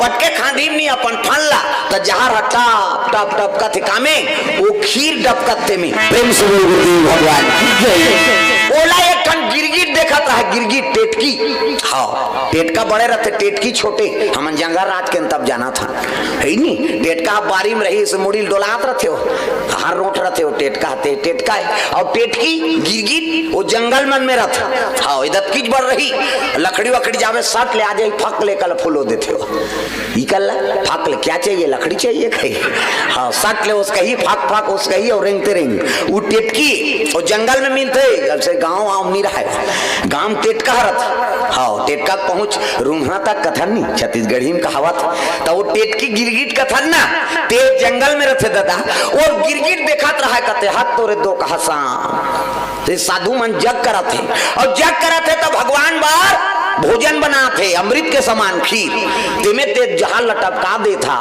पटके खांडी नहीं अपन फनला तो जहर हटा टप टप का थे कामे वो खीर डबकते में। प्रेम से बोल गुरुदेव भगवान ओला एक टन गिरगिट देखा था, गिरगिट टेटकी। हाँ टेटका बड़े रहते, टेटकी छोटे। हम जंगल रात के तब जाना था है नहीं। टेटका बारी में रही से मुड़ी डोलात रहते हो, हर रोट रहते हो टेटका आते टेटका और टेटकी गिरगिट वो जंगल मन में रहता। हाँ इधर कीच बढ़ रही लकड़ी वकड़ी जावे सट ले आ जाए फक ले कल फूलो देते हो इकल फक ले क्या चाहिए लकड़ी चाहिए कही। हाँ सट ले उसका ही फक फक उसका ही और रेंगते रेंग वो टेटकी और जंगल में मिलते जब से गाँव आम नहीं रहा है गाँव टेटका रथ। हाँ टेटका पहुंच रूंघना तक कथन नहीं छत्तीसगढ़ी में कहावत तो वो टेटकी गिरगिट कथन ना ते जंगल में रहते दादा और गिरगिट देखा रहा कहते हाथ तोरे दो कहा साधु मन जग करा थे और जग करा थे तो भगवान बार भोजन बनाते अमृत के समान खीर तिमे ते जहां लटका दे था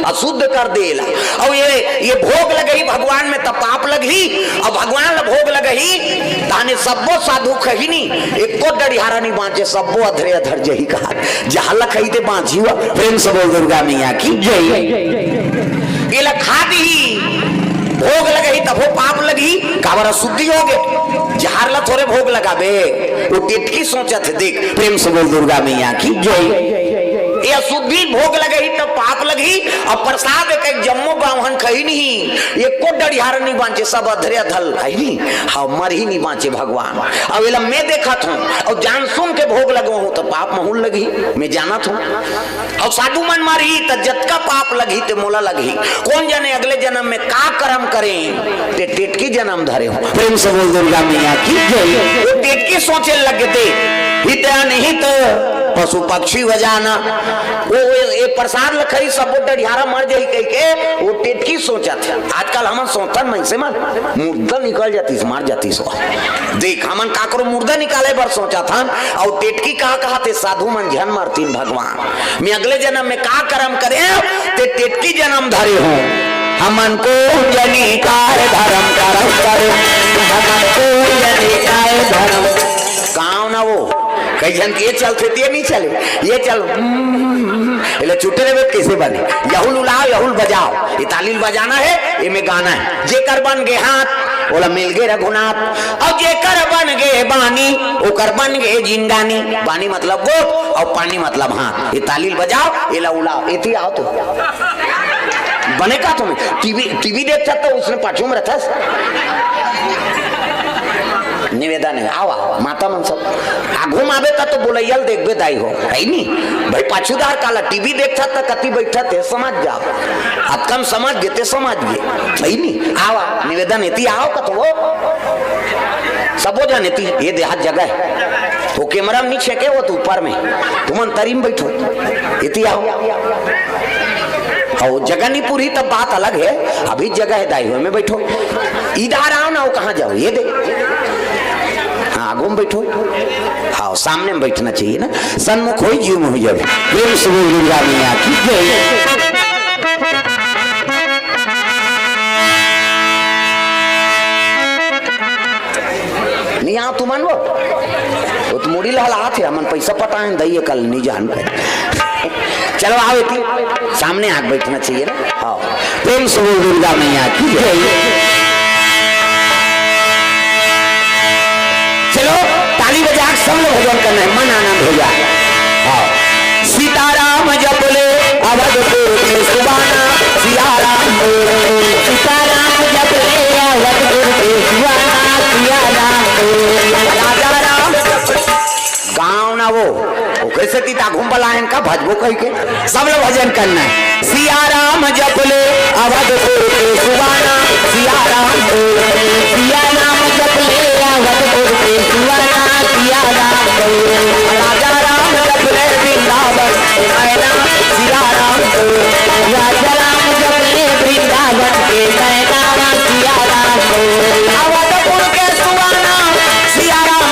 अशुद्ध कर देला और ये भोग लगही भगवान में तब पाप लगही और भगवान भोग लगही ताने सबो साधु कही नहीं एको डरिहारा नहीं बांचे सबो अधरे अधर जही कहा जहां लखई ते बांची हुआ। प्रेम से बोल दुर्गा मैया की जय। ये लखा दी भोग लगी तब वो पाप लगी काबर शुद्धि हो गए जहार ला थोड़े भोग लगाबे वो टेटकी सोचा थे देख। प्रेम से बोल दुर्गा मैया की जय। ये अशुद्धि भोग लगी तब पाप लगी और प्रसाद एक जम्मो बावन कही नहीं ये को डरिहार नहीं बांचे सब अधरे अधल है नहीं। हाँ मर ही नहीं बांचे भगवान। अब ये मैं देखा था और जान सुन के भोग लगो हूँ तो पाप महूल लगी मैं जाना था और साधु मन मारी तो जतका पाप लगी ते मोला लगी कौन जाने अगले जन्म में का कर्म करें ते टेटकी जन्म धरे हो। प्रेम से बोल दुर्गा मैया की जय। वो टेटकी सोचे लगे थे हित नहीं तो पशु पक्षी बजाना वो ये प्रसाद लखई सब डरिहारा मर जाई कह के वो टेटकी सोचा था। आजकल हमन सोचन नहीं से मन मुर्दा निकल जाती से मार जाती सो देख हमन काकरो मुर्दा निकाले बर सोचा था और टेटकी कहा थे साधु मन झन मारतीन भगवान मैं अगले जन्म में का कर्म करे ते टेटकी जन्म धरे हो। हमन को जनिकार धर्म करम करे हमन को जनिकार धर्म गाँव ना वो कई जन के चलते ये नहीं चले ये चल इले छुट्टे रे कैसे बने यहुल उलाओ यहुल बजाओ ये तालील बजाना है ये में गाना है जेकर बन गए हाथ बोला मिल गए रघुनाथ और जेकर बन गए बानी ओकर बन गए जिंदानी बानी मतलब गोप और पानी मतलब हाथ ये तालील बजाओ ये उलाओ इति आओ तो बने का तुम्हें टीवी देखता तो उसने पाछू में रहता निवेदन है आवा माता मन सब आगू आवे का तो बोलैयल देखबे दाई हो है नहीं भाई पाछूदार काला टीवी देखता था कति बैठा थे समझ जाओ अब कम समझ गए ते समझ गए है नहीं आवा निवेदन इति आओ का तो वो सबो जन इति ये देहात जगह है वो कैमरा में नीचे के वो तो ऊपर में तुम अंतरिम बैठो इति आओ और जगह नहीं पूरी तब बात अलग है अभी जगह है दाई हो में बैठो इधर आओ ना वो कहाँ जाओ ये दे आगू में बैठो। हाँ सामने में बैठना चाहिए ना सन्मुख हो जीव में हो जाए। प्रेम से बोल दुर्गा मैया की जय। नहीं आओ तुम वो तो मुड़ी लहला थे हमन पैसा पटाए दइए कल नहीं जान पे चलो आओ इतनी सामने आग बैठना चाहिए ना। हाँ प्रेम से बोल दुर्गा मैया की जय। चलो ताली बजा सब लोग भजन करना है मन आनंद हो जाए। हाँ सीताराम जप ले अवधपुर में सुबाना सियाराम सीताराम जप ले अवधपुर में सुबाना सियाराम राजा राम गाँव ना वो कैसे तीता घूम बलायन का भजबो कह के सब लोग भजन करना है। सियाराम जप ले अवधपुर में सुबाना सियाराम जप ले अवधपुर में सुबाना सियाराम राजा राम जप ले वृंदावन मैना सियाराम राजा राम जप ले वृंदावन के मैना सियाराम अवधपुर के सुबाना सियाराम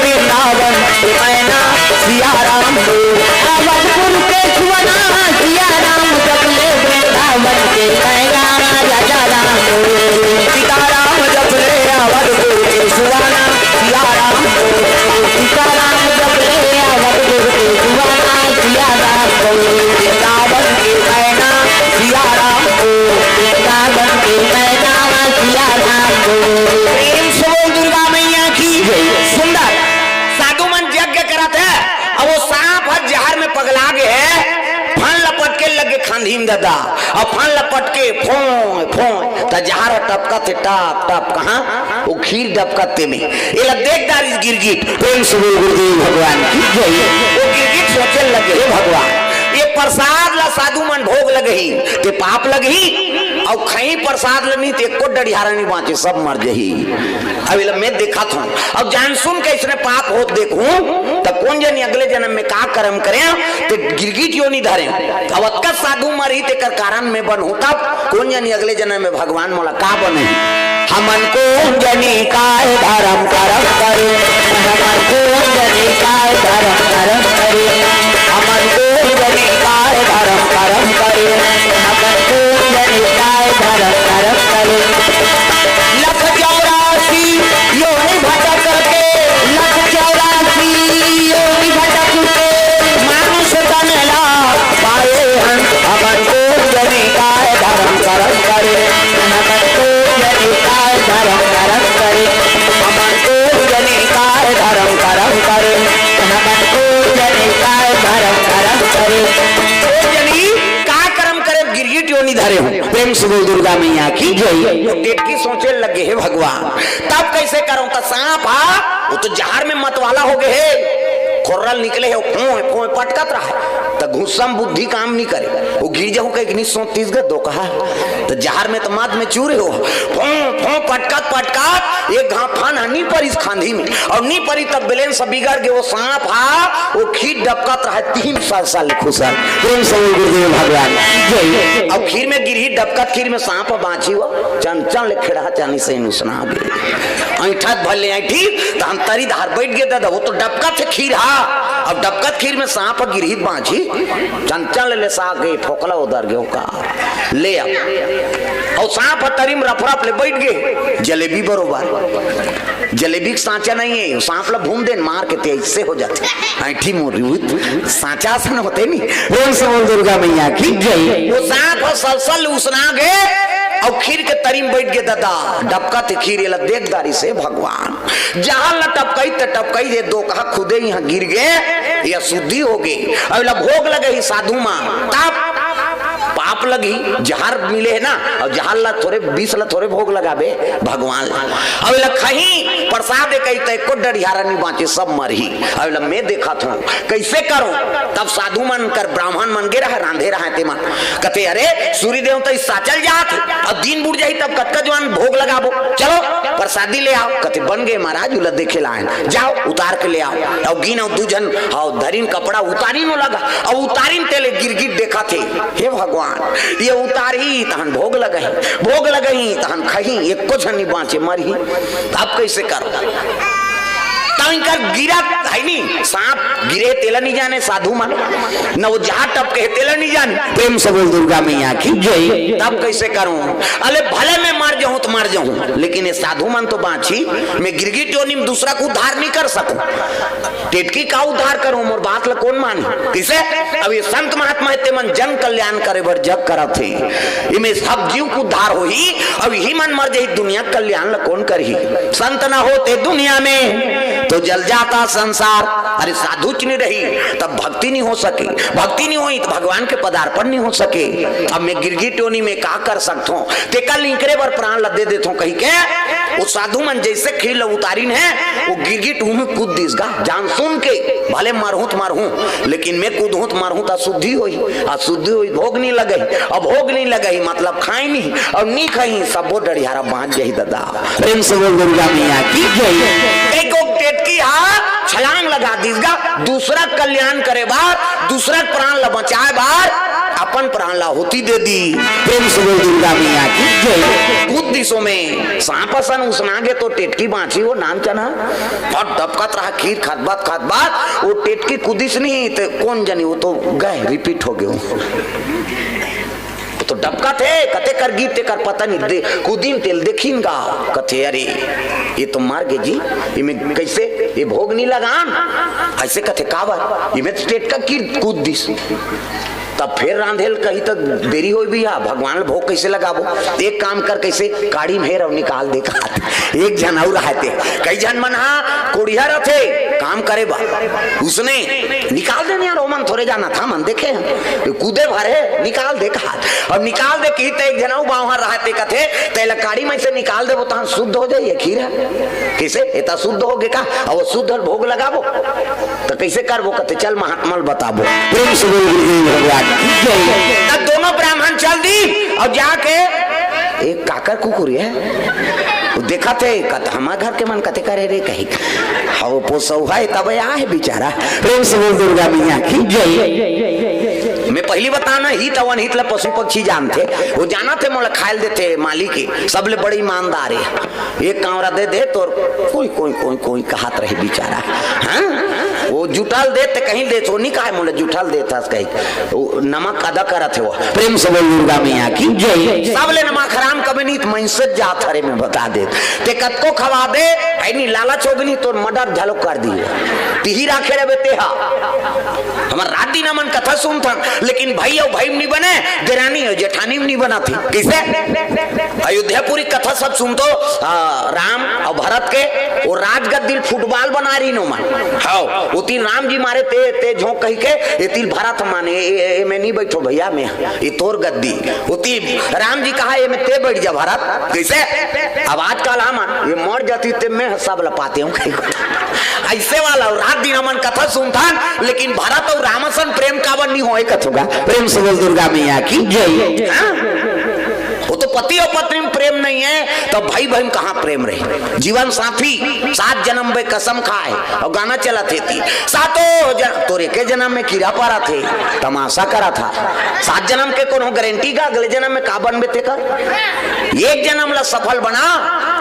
वृंदावन मैना सियाराम अवधपुर के सुबाना सियाराम जप ले वृंदावन के मैना राजा राम सीताराम जप ले अवधपुर के सुबाना सियाराम सीताराम जप ले अवधपुर के सुबाना सियाराम कांधी में दादा और फन लपट के फों फों त जहार टपका थे टप टप कहां वो खीर डबकते में ये देखदार इस गिरगिट प्रेम से बोल गुरुदेव भगवान की जय। वो गिरगिट सोचे लगे हे भगवान ये प्रसाद ला साधु मन भोग लगही ते पाप लगही और खई प्रसाद लनी ते को डढ़ियारा नहीं बाँचे सब मर जही। अभी मैं देखा था अब जान सुन के इसने पाप होत देखूं तब कौन जन अगले जन्म में का कर्म करे ते गिरगिट यो नहीं धरे अब अक्का साधु मरी ते कर कारण में बन होता कौन जन अगले जन्म में भगवान मोला का बने हमन को जनी काय धर्म करम करे हमन को जनी काय धर्म करम करे हमन को जनी काय धर्म करम करे हमन को जनी काय धर्म करम करे लख 84 योनि भटक के लख 84 योनि भटक के मानुष तन ला पाए हम हमन को जनी काय धर्म करम करे हमन को जनी काय धर्म करम करे हमन को जनी काय धर्म करम करे हमन को जनी काय धर्म करम करे ओ जनी का कर्म करे गिरगिट योनि धरे हो प्रेम से बोल दुर्गा मैया की जय। टेटकी सोचे लगे हे भगवान तब कैसे करूं त सांप हा वो तो जहर में मत वाला हो गए है खोरल निकले है फों फों पटकत रहा तो घुस्सम बुद्धि काम नहीं करे वो गिर जाऊं कहीं 1930 गए दो कहा तो जहर में तो मद में चूरे हो फों फों पटकत पटकत एक घाफान हनी पर इस खांधी में और नी परी तब बैलेंस बिगड़ गए वो सांप हा वो खीर डबकत रहा 3 साल खुशहाल प्रेम से गुरुदेव भगवान जय। अब खीर में गिरही डबकत खीर में सांप बाँची हो चंचल ले खेड़ा चानी से नुसना गए ऐठत भले ऐठी तो हम तरी धार बैठ गए दादा वो तो डबकत है खीर हा अब डबकत खीर में सांप गिरही बाँची चंचल ले सा गए फोकला उधर गए का ले अब और सांप तरी में रफरफ ले बैठ गए जलेबी बरोबर जलेबी सांचा नहीं है सांप ला भूम दे मार के तेज से हो जाते ऐठी मोरी सांचा सन होते नहीं प्रेम से बोल दुर्गा मैया की जय। वो सांप सलसल उसना गए और खीर के तरीम बैठ गए दादा डबका थे खीर ये देखदारी से भगवान जहां ल टपकई ते टपकई दे दो कहा खुदे यहाँ गिर गए या शुद्धि हो गई अब भोग लगे ही साधु मां तब पाप लगी जहर मिले है ना और जहर ला थोड़े 20 ला थोड़े भोग लगाबे भगवान अब खही प्रसाद कही तो को डरियारा नहीं बाँचे सब मरही अब मैं देखा था कैसे करो तब साधु मन कर ब्राह्मण मन गे रहा रांधे रहा ते मन कहते अरे सूर्य देव तो साचल जात अब दिन बुढ़ जाही तब कतका जवान भोग लगाबो चलो प्रसादी ले आओ कहते बन गए महाराज उला देखे लाए जाओ उतार के ले आओ और गिन और दूजन और धरीन कपड़ा उतारी नो लगा और उतारीन तेले गिरगिट देखा थे हे भगवान ये उतारी तहन भोग लगही तहन खही एक को झनी बाँचे मरही अब कैसे करो कर गिरा है नहीं सांप गिरे तेला नहीं जाने साधु मन न वो जहां टपके तेला नहीं जाने प्रेम से बोल दुर्गा मैया की जय। तब कैसे करूं अरे भले मैं मर जाऊं तो मर जाऊं लेकिन ये साधु मन तो बाँची मैं गिरगिट योनि में दूसरा को उद्धार नहीं कर सकूं टेटकी का उद्धार करूं मोर बात ला कौन मानी किसे अब ये संत महात्मा है मन जन कल्याण करे बर जग करा थे इमे सब जीव को उद्धार हो ही अब यही मन मर जाही दुनिया कल्याण ला कौन करही संत ना होते दुनिया में तो जल जाता संसार अरे साधु नहीं रही तब भक्ति नहीं हो सके भक्ति नहीं हुई तो भगवान के पदार्पण नहीं हो सके। अब मैं गिरगिट योनि में का कर सकता हूँ ते कल निकरे बर प्राण ला दे देता हूँ कहीं के वो साधु मन जैसे खीर उतारी है वो गिरगिट हूँ कूद दिसगा जान सुन के भले मारू तो मारू लेकिन मैं कूदू तो मारू तो अशुद्धि हुई भोग नहीं लगे अब भोग नहीं लगे मतलब खाई नहीं और नहीं खाई सब वो डरियारा बांध जाही दादा प्रेम से बोल दुर्गा मैया की जय। टेटकी हा छलांग लगा दीसगा दूसरा कल्याण करे बार दूसरा प्राण ला बचाए बार अपन प्राण ला होती दे दी प्रेम से बोल दुर्गा मैया की जय। कुछ दिसों में सांपसन उसनागे तो टेटकी बाँची वो नाम चना और डबकत रहा खीर खात बात वो टेटकी कुदिस नहीं तो कौन जानी वो तो गए रिपीट हो गए तो डबका थे कते कर गीत कर पता नहीं दे कुदिन तेल देखिन गा कथे अरे ये तो मार गए जी इमें कैसे ये भोग नहीं लगान ऐसे कथे काबर इमें टेट का की कूद दिस तब फिर रांधेल कही तक देरी हो भी आ भगवान भोग कैसे लगाबो। एक काम कर कैसे काड़ी में और निकाल दे खाते एक जन और रहते कई जन मन कोड़िया रहते काम करे बा उसने निकाल देने यार ओमन थोड़े जाना था मन देखे कूदे भरे निकाल दे खात और निकाल दे कही एक जना वहां रहते कथे तेला काड़ी में से निकाल दे वो तो शुद्ध हो जाए खीर है कैसे इतना शुद्ध हो गए का और वो शुद्ध भोग लगाबो तो कैसे करबो कहते चल महात्मा बताबो। प्रेम से तब दोनों ब्राह्मण चल दी और जाके एक काकर कुकुर है देखा थे हमारे घर के मन कथे करे रे कही हाँ पोसौ है तब है बेचारा। प्रेम से बोल दुर्गा मैया की जय। मैं पहली बताना ही तवन हित पशु पक्षी जानते वो जाना थे मोला खायल देते माली के सबले बड़ी ईमानदार है एक कांवरा दे दे तो कोई कोई कोई कोई कहत रहे बेचारा हाँ वो जुटाल देते कहीं दे तो नहीं कहा मोला जुटाल देता कहीं नमक अदा करा थे वो। प्रेम से बोल दुर्गा मैया की जय। सबले नमक हराम कभी नहीं मैंसत जात हरे में बता दे ते कत को खवा दे नहीं लालच होगी तो मर्डर झलक कर दी तिही राखे रे बेटे हमार रात दिन मन कथा सुन था लेकिन भाई और भाई नहीं बने देरानी और जेठानी नहीं बना थी किसे अयोध्यापुरी कथा सब सुन तो राम और भरत के वो राजगद्दी फुटबॉल बना रही नो मन हाँ वो तीन राम जी मारे ते झोंक कही के ये तीन भरत माने ये मैं नहीं बैठो भैया मैं ये तोर गद्दी वो तीन राम जी कहा ये मैं ते बैठ जा भरत कैसे अब आजकल हम ये मर जाती ते मैं सब लपाते हूँ ऐसे वाला रात दिन मन कथा सुनता लेकिन भारत और रामसन प्रेम कावन नहीं होए कथोगा। प्रेम से बोल दुर्गा मैया की जय। वो तो पति और पत्नी में प्रेम नहीं है तो भाई बहन कहाँ प्रेम रहे। जीवन साथी 7 जन्म में कसम खाए और गाना चला थे सातों तोरे के जन्म में कीड़ा पारा थे तमाशा करा था 7 जन्म के कोनो गारंटी का अगले जन्म में का बनबे थे कर एक जन्म ला सफल बना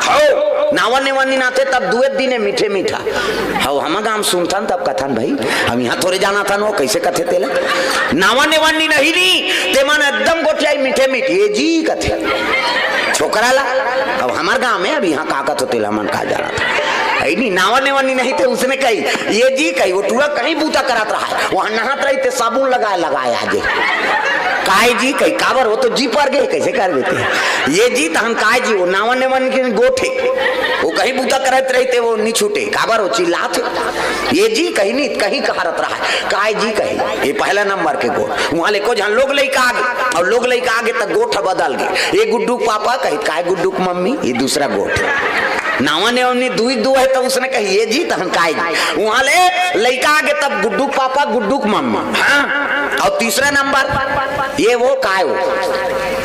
हो नावन नेवानी नाते तब दुए दिने मीठे मीठा हाँ हम गांव सुनता तब कथन भाई हम यहाँ थोड़े जाना था नो कैसे कथे तेला नावन नेवानी नहीं ते मन एकदम गोठियाई मीठे मीठे ये जी कथे छोकरा ला अब हमारे गांव में अब यहाँ काकत होते मन का जा रहा था नहीं नावन नेवानी नहीं थे उसने कही ये जी कही वो टूरा कहीं बूता करात रहा है वहां नहात रही थे साबुन लगाया आज काय जी कही काबर हो तो जी पर गए कैसे कर देते ये जी तो हम काय जी वो नावन नेवानी के गोठे वो कहीं बूता करत रही थे वो नहीं छूटे काबर हो चिल्लाते ये जी कहीं नहीं कहीं कहारत रहा है काय जी कही ये पहला नंबर के गोठ वहां लेको जहां लोग लेके आगे और लोग लेके आगे तक गोठ बदल गए ये गुड्डू पापा कही काय गुड्डू मम्मी ये दूसरा गोठ नावा ने उन्हें दू है तो उसने कही ये जी तो हम काय जी वहां ले लड़का आगे तब गुड्डू पापा गुड्डू मम्मा हाँ और तीसरा नंबर ये वो काय हो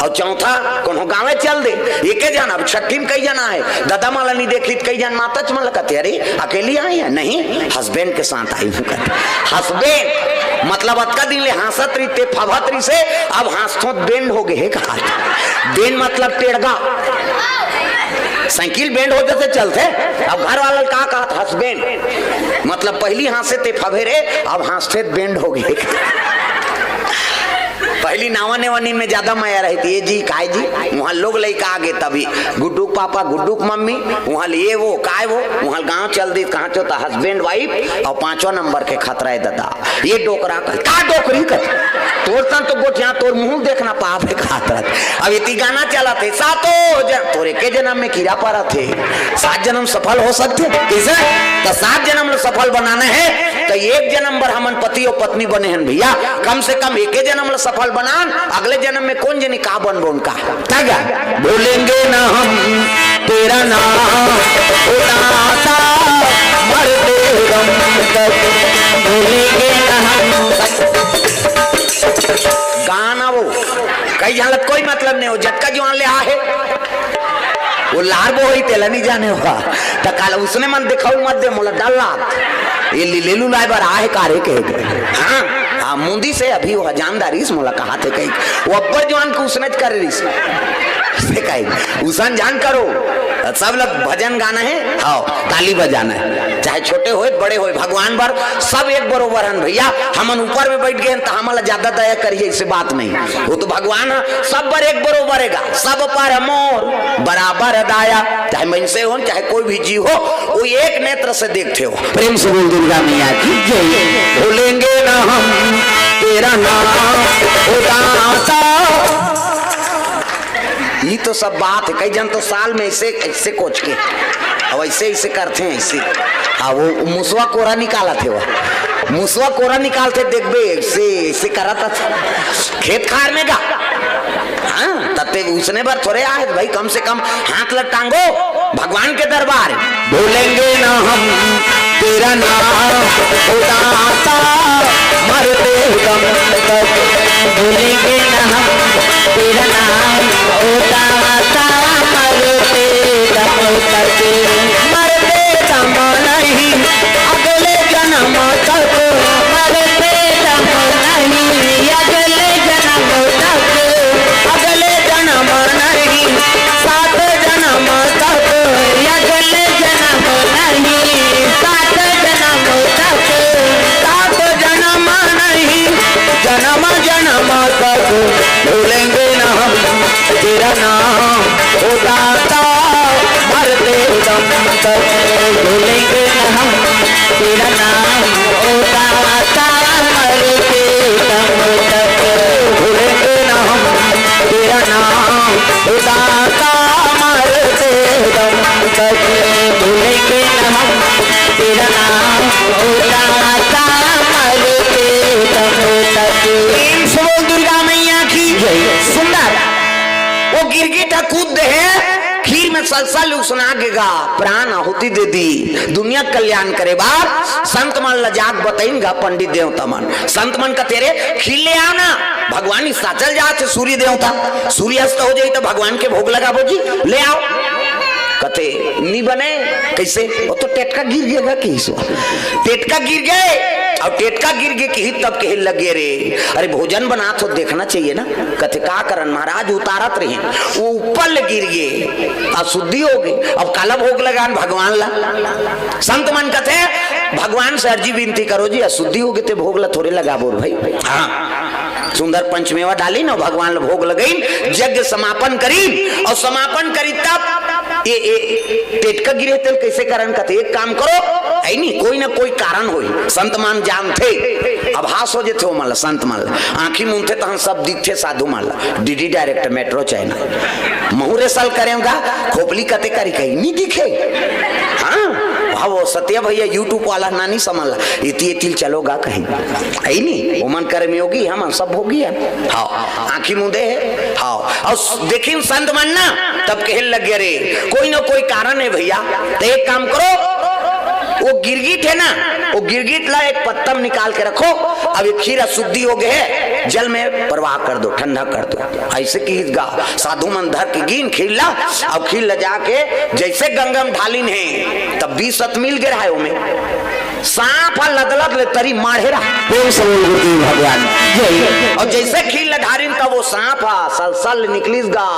और चौथा कोनो गाँव चल दे ये के जाना अब छठी में कई जना है दादा माला नहीं देखी कई जन माता चमल कहते अरे अकेली आई है नहीं हस्बैंड के साथ आई हूँ कहते हस्बैंड मतलब अतका दिन ले हंसत रही ते फभत रही से अब हंसतो बेंड हो गए कहा बेंड मतलब टेढ़गा साइकिल बेंड होते थे चलते अब घर वाला का कहा हस्बैंड मतलब पहली हंसे ते फभेरे अब हंसते बेंड हो गए पहली नावा नेवानी में ज्यादा माया रहती है जी काय जी वहाँ लोग लेके आगे तभी गुड्डू पापा गुड्डू मम्मी वहाँ लिए वो काय वो वहाँ गांव चल दी कहाँ चलता हस्बैंड वाइफ और 5वां नंबर के खतरा है दादा ये डोकरा का डोकरी कर तोर तन तो गोठिया तोर मुंह देखना पाप है खतरा अब इतनी गाना चला थे सातों तोरे के जन्म में कीड़ा पारा थे 7 जन्म सफल हो सकते किसे तो 7 जन्म सफल बनाने हैं तो एक जन्म पर हमन पति और पत्नी बने हैं भैया कम से कम एक जन्म सफल बनान अगले जन्म में कौन जनी का बन उनका भूलेंगे ना हम तेरा नाम उदासा मरते गम भूलेंगे ना हम गाना वो कई हालत कोई मतलब नहीं हो झटका जो ले आ है वो लार बो ही तेला नहीं जाने होगा तो कल उसने मन दिखाऊ मत दे मोला डाला ये लेलू लाए बार आहे कारे के हाँ हाँ मुंदी से अभी वो जानदारी इस मोला कहा थे कहीं वो अब्बर जवान को उसने कर रही से कहीं उसन जान करो सब लोग भजन गाना है हाँ ताली बजाना है चाहे छोटे होए बड़े होए भगवान बर सब एक बरोबर है भैया हमन ऊपर में बैठ गए तो हमारा ज्यादा दया करिए इससे बात नहीं वो तो भगवान सब बर एक बरोबर है सब पर मोर बराबर दाया चाहे मनसे हो चाहे कोई भी जीव हो वो एक नेत्र से देखते हो। प्रेम से बोल दुर्गा मैया की जय। भूलेंगे ना हम तेरा नाम उदासा। ये तो सब बात है, कई जन तो साल में ऐसे ऐसे कोच के अब ऐसे ऐसे करते हैं ऐसे। हाँ वो मुसवा कोरा निकाला थे, वो मुसवा कोरा निकालते देखबे ऐसे ऐसे करा था खेत खार में गा। हाँ तत्ते उसने बार थोड़े आए भाई, कम से कम हाथ लटांगो भगवान के दरबार। भूलेंगे ना हम तेरा नाम उदासा मरते दम तक, भूलेंगे ना हम तेरा नाम उदासा मरते दम तक, मरते दम नहीं अगले जन्म तक, मरते दम नहीं अगले जन्म तक, अगले जन्म नहीं सात जन्म तक, अगले जन्म नहीं सात जन्म तक, सात जन्म नहीं जन्म जन्म तक, भूलेंगे ना हम तेरा नाम उदासा मरते दम तक, भूलेंगे ना हम तेरा नाम उदासा मरते दम तक, भूलेंगे ना हम तेरा नाम उदासा मरते दम तक, भूलेंगे ना हम तेरा नाम उदासा मरते दम तक। बोल दुर्गा मैया की सुंदर वो गिरगिटा कूद है खीर में सलसल सुना के गा, प्राण आहुति दे दी दुनिया कल्याण करे बाप। संत मन लजाक बताइनगा पंडित देवता मन, संत मन का तेरे खीर ले आओ ना, भगवान साचल जाते सूर्य देवता, सूर्यास्त हो जाए तो भगवान के भोग लगा बोजी ले आओ। कते नहीं बने कैसे, वो तो टेटका गिर गएगा कैसे, टेटका गिर गए और टेटका गिर गए कि तब के लगे रे, अरे भोजन बना तो देखना चाहिए ना। कथे का करन महाराज उतारत रहे, वो ऊपर ले गिर गए अशुद्धि हो गई, अब काला भोग लगान भगवान ला। संत मन कथे भगवान से अर्जी विनती करो जी, अशुद्धि हो गए थे भोग ला थोड़े लगा बोल भाई। हाँ सुंदर पंचमेवा डाली ना भगवान ला भोग लगाई, यज्ञ समापन करी और समापन करी तब ये टेटका गिरे तेल कैसे कारण कथे, एक काम करो है नहीं कोई ना कोई कारण होई, संत मान जानते आभास हो जेते हो माला, संत माला आंखी मुंथे तो हम सब दिखते साधु माला, डीडी डायरेक्ट मेट्रो चैनल मुहरे साल करेगा खोपली कते करी कहीं नहीं दिखे। हाँ वो सत्या भैया यूट्यूब वाला ना नहीं समझ ला, इति चलोगा कहीं है नहीं, वो मन करे में होगी हम सब होगी है। हाँ आंखी मुंदे है। हाँ और देखिए संत मन ना तब कह लगे रे कोई ना कोई कारण है भैया, तो एक काम करो वो गिरगिट है ना, वो गिरगिट ला एक पत्तम निकाल के रखो, अब ये खीर अशुद्धि हो गए है जल में प्रवाह कर दो, ठंडा कर दो। ऐसे की गा साधु मन धर के गिन खीर ला, अब खीर ला जाके जैसे गंगम ढालिन है तब 20 मिल गया है उमें सांप लदलत ले तरी माढ़ेरा भगवान, और जैसे खीर लधारिन का वो सांप सलसल निकलिस गा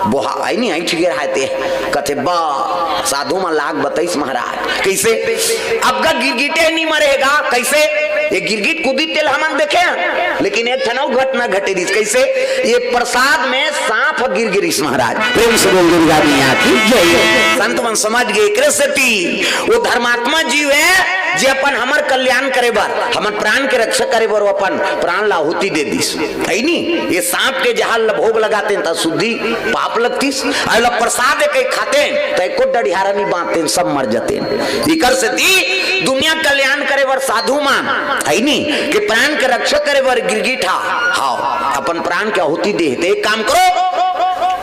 बोहा आई नहीं आई ठिके रहते कथे बा साधु में लाग बताइस महाराज कैसे, अब का गिरगिटे नहीं मरेगा कैसे, ये गिरगिट कूदी तेल हम देखे लेकिन एक ठनौ घटना घटे दिस कैसे, ये प्रसाद में सांप गिर गिरिस महाराज। प्रेम से बोल दुर्गा मैया की जय। संत मन समझ गए कृष्ण वो धर्मात्मा जीव है जे अपन हमर कल्याण करे बर, हमर प्राण के रक्षा करे बर अपन प्राण ला आहुति दे दिस है नी। ये सांप के जहां भोग लगाते त शुद्धि पाप लगतीस, अल प्रसाद के खाते त एको डढ़ियारा नहीं बांधते सब मर जाते। इकर से दी दुनिया कल्याण करे बर साधु मान है नी कि प्राण के रक्षा करे बर गिरगिठा हाँ अपन प्राण के आहुति दे, एक काम करो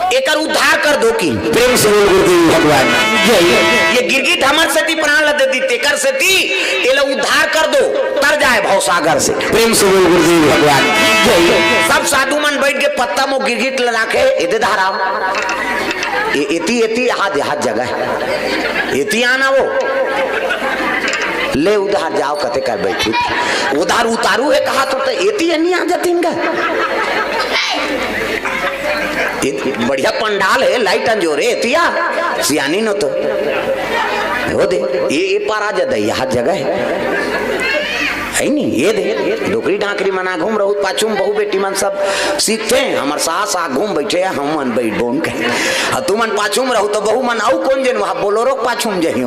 एक उद्धार कर दो की। प्रेम से भगवान ये गिरगिट हमर से प्राण लदे दी तेकर से एला उद्धार कर दो तर जाए भवसागर से। प्रेम से भगवान सब साधु मन बैठ के पत्ता में गिरगिट लगा के इधर धारा एती एती हाथ जगह एती आना वो ले उधार जाओ कते कर बैठी उधार उतारू है कहा तो एती नहीं आ जाती इनका बढ़िया पंडाल है लाइट अंजोरे एतिया सियानी न तो हो दे ये पारा जदा हर जगह है नहीं ये दे डोकरी ढाकरी मना घूम रहू पाछू बहु बेटी मन सब सीखते हमार सास आ घूम बैठे हम मन बैठ बोन के तू मन पाछू में रहू तो बहु मन आऊ कौन जन वहां बोलोरो पाछू में जही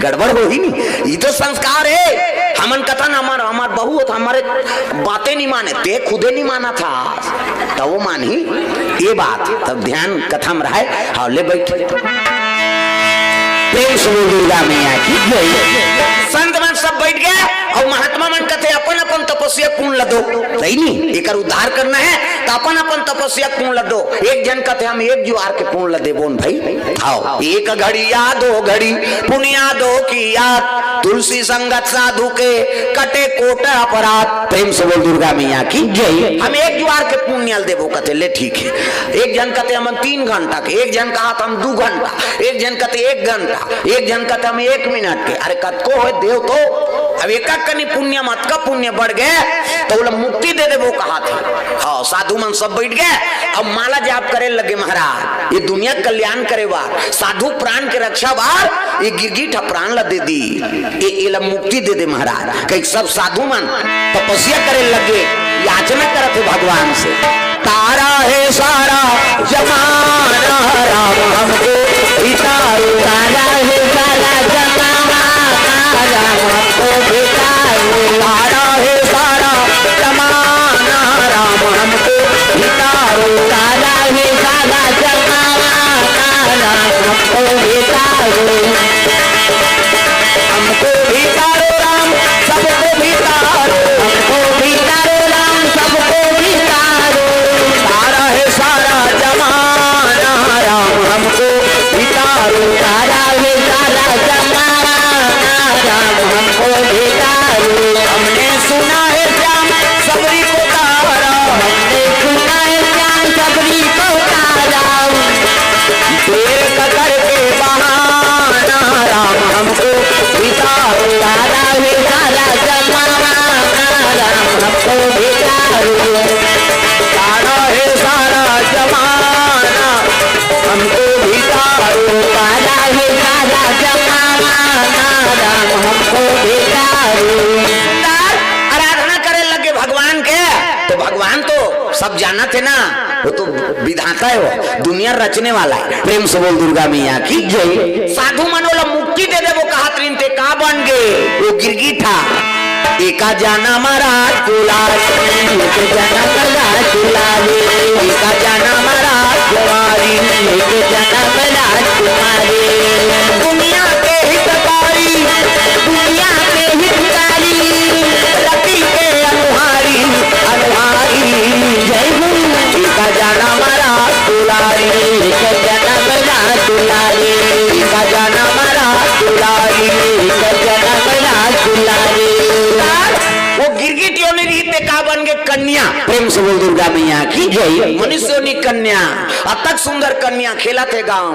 गड़बड़ हो ही नहीं ये तो संस्कार है हमन कथन हमार बहु हमारे बातें नहीं माने ते खुदे नहीं माना था तो वो मानी ये बात तब ध्यान कथा में रहे हाँ ले बैठे प्रेम से दुर्गा मैया की जय संत मन सब बैठ गए और महात्मा मन कहते अपन अपन तपस्या पूर्ण लदो सही नहीं एक उद्धार करना है तो अपन अपन तपस्या पूर्ण लदो एक जन कहते हम एक जुआर के पूर्ण लदे बोन भाई आओ एक घड़ी याद दो घड़ी पुनिया दो की याद तुलसी संगत साधु के कटे कोट अपराध प्रेम से बोल दुर्गा मैया की जय हम एक जुआर के पुण्य देवो कहते ले ठीक है एक जन कहते हम 3 घंटा के एक जन कहा हम 2 घंटा एक जन कहते 1 घंटा एक जन कहते हम 1 मिनट के अरे कतको हो देव तो अब एक कनी पुण्य मत का पुण्य बढ़ गए तो बोला मुक्ति दे दे वो कहा थे हाँ साधु मन सब बैठ गए अब माला जाप करे लगे महाराज ये दुनिया कल्याण करे बार साधु प्राण के रक्षा बार ये गिरगिट प्राण ला दे दी ये मुक्ति दे दे महाराज कई सब साधु मन तपस्या करे लगे याचना करते भगवान से तारा है सारा जमाना राम हमको इतारो तारा है सारा जमाना राम हमको इतारो तारा है सारा जमाना राम हमको इतारो तारा है सारा जमाना राम हमको इतारो हमको इतारो राम सबको इतारो हमको इतारो राम सबको इतारो तारा है सारा जमाना राम हमको इतारो तारा है सारा जमाना राम हमको इतारो हमने सुना है श्याम सबरी को तारा हमने सुना है श्याम सबरी को तारा देर कतर के बहाना राम हमको इतारो तारा है सारा जमाना राम हमको इतारो तारा है सारा जमाना हमको इतारो तारा है सारा जमाना राम हमको इतारो आराधना करे लगे भगवान के तो भगवान तो सब जाना थे ना वो तो विधाता है वो दुनिया रचने वाला है प्रेम से बोल दुर्गा मैया की जय साधु मनोला मुक्ति दे दे वो कहा त्रिन थे का बन गए वो गिरगी था एका जाना महाराज कुलारी एक जाना महाराज कुलारी एका जाना महाराज कुमारी एक जाना महाराज कुमारी दुनिया के हितकारी दुनिया के हितकारी रति के अनुहारी अनुहारी जय गुरु एका जाना महाराज कुलारी एक जाना महाराज कुलारी एका जाना महाराज कुलारी एक जाना महाराज कुलारी वो गिरगिट योनि रीत का बन गए कन्या प्रेम से बोल दुर्गा मैया की जय मनुष्य योनि कन्या अतक सुंदर कन्या खेला थे गाँव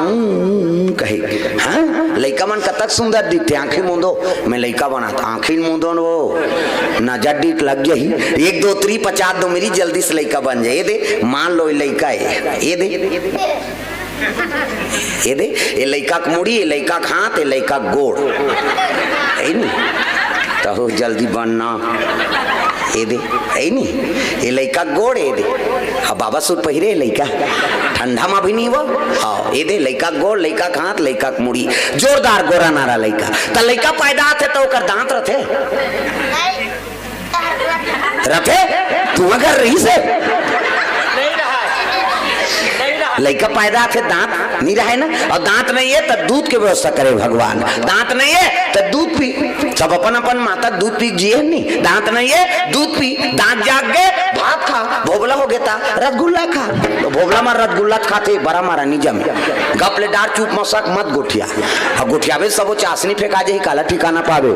कहे हाँ लड़का मन कतक सुंदर दिखते आंखें मूंदो मैं लड़का बना था आंखें मूंदो वो नजर डीट लग गई 1 2 3 50 दो मेरी जल्दी से लड़का बन जाए ये दे मान लो लड़का है ये दे ये लड़का मुड़ी ये लड़का हाथ ये लड़का गोड़ है नहीं तो जल्दी बनना ये दे है नहीं ये लड़का गोड़ ये दे हाँ बाबा सूट पहिरे लड़का ठंडा में भी नहीं वो हाँ ये दे लड़का गोड़ लड़का हाथ लड़का मुड़ी जोरदार गोरा नारा लड़का तो लड़का पैदा थे तो कर दांत रथे रथे तू अगर रही से लड़का पैदा थे दांत नहीं रहे ना और दांत नहीं है तो दूध की व्यवस्था करे भगवान दांत नहीं है तो दूध पी सब अपन अपन माता दूध पी जिए नहीं दांत नहीं है दूध पी दांत जाग गए भात खा भोबला हो गया रसगुल्ला खा तो भोबला मार रसगुल्ला खाते बड़ा मारा निजम गपले डार चुप मसक मत गोठिया और गोठिया में सब चाशनी फेंका जे काला ठिकाना पावे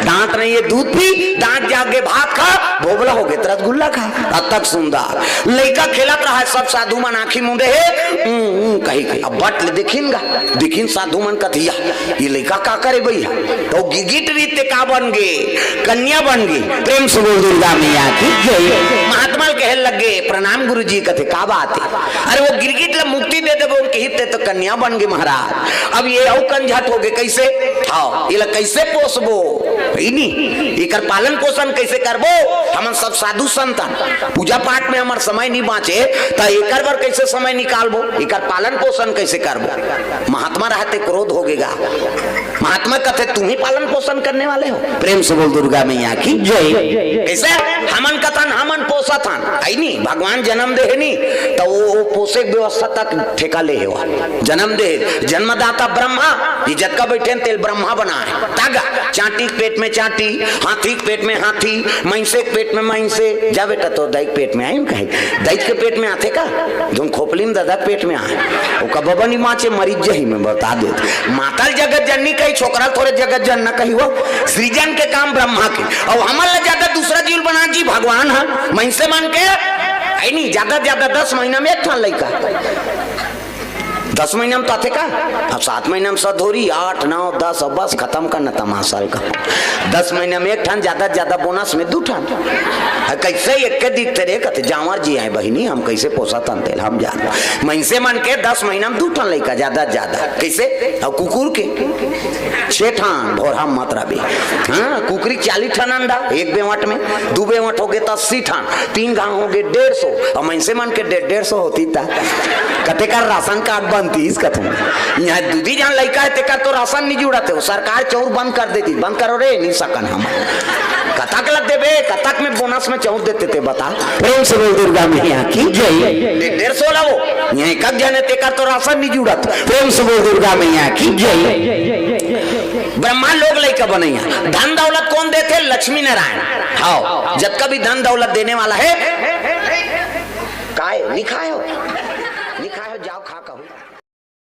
दांत नहीं है दूध पी दांत जाग गए भात खा भोबला हो गया रसगुल्ला खा अब तक सुंदर लड़का खेलत रहा है सब साधु मन आखी मुंदे है कही कही अब बट देखिन साधु मन कथिया ये लड़का का करे भैया तो गिरगिट रीत का बन गए कन्या बन गई प्रेम से बोल दुर्गा मैया की जय महात्मा के कहे लगे प्रणाम गुरुजी कथे का बात है। अरे वो गिरगिट ला मुक्ति दे देबो उनके हित तो कन्या बन गए महाराज। अब ये औ कंझट हो गए कैसे, हाँ ये कैसे पोसबो इकर पालन पोषण कैसे करबो। हम सब साधु संतन पूजा पाठ में हमार समय नहीं बाँचे तो एकर बार कैसे समय निकालबो, एकर पालन पोषण कैसे करबो। महात्मा रहते क्रोध हो गएगा। महात्मा कहते तुम ही पालन पोषण करने वाले हो। प्रेम से बोल दुर्गा मैया की जय। कैसे हमन कथन हमन पोषत हन आई नहीं भगवान जन्म दे नहीं तो वो पोषे व्यवस्था तक ठेका ले हो। जन्म दे जन्मदाता ब्रह्मा ये जटका बैठे तेल ब्रह्मा बना है। तागा चाटी के पेट में चाटी, हाथी के पेट में हाथी, महिषे के पेट में महिषे। जा बेटा तो दैक पेट में आई कहे दैक के पेट में आते का तुम खोपली में दादा पेट में आए वो कब बनी माँ से मरीज जही में बता दे। मातल जगत जननी कही छोकरा थोड़े जगत जन न कही वो सृजन के काम ब्रह्मा के और हमारे ज्यादा दूसरा जीव बना जी भगवान है महिषे मान के आई नहीं ज्यादा ज्यादा 10 महीना में एक ठान लड़का 10 महीना में तो आते का। अब 7 महीना में सधोरी 8 9 10 और बस खत्म करना तमाशा का। 10 महीना में एक ठान ज्यादा ज्यादा बोनस में 2 ठान कैसे एक के दिखते रे कहते जावर जी आए बहिनी हम कैसे पोसा तेल हम जान महिषे मन के 10 महीना में 2 ठान लड़का ज्यादा ज्यादा कैसे। और कुकुर के 6 ठान भोर हम मात्रा भी हाँ कुकरी 40 ठान अंडा 1 बेवट में 2 बेवट हो गए तो 80 ठान 3 गांव हो गए 150 और महिषे मन के 150 होती था। कते का राशन कार्ड बनती इस कथन यहाँ दूधी जहाँ लड़का है तेकर तो राशन नहीं जुड़ाते हो सरकार चौर बंद कर देती। बंद करो रे नहीं सकन हम कतक लग देवे कतक में बोनस में चौर देते थे बता। प्रेम से बोल दुर्गा मैया की जय। 150 लाओ यहाँ कब जाने तेकर तो राशन नहीं जुड़त। प्रेम से बोल दुर्गा मैया की जय। ब्रह्मा लोग लड़का बनैया धन दौलत कौन देते लक्ष्मी नारायण। हाँ जब कभी धन दौलत देने वाला है काय लिखा है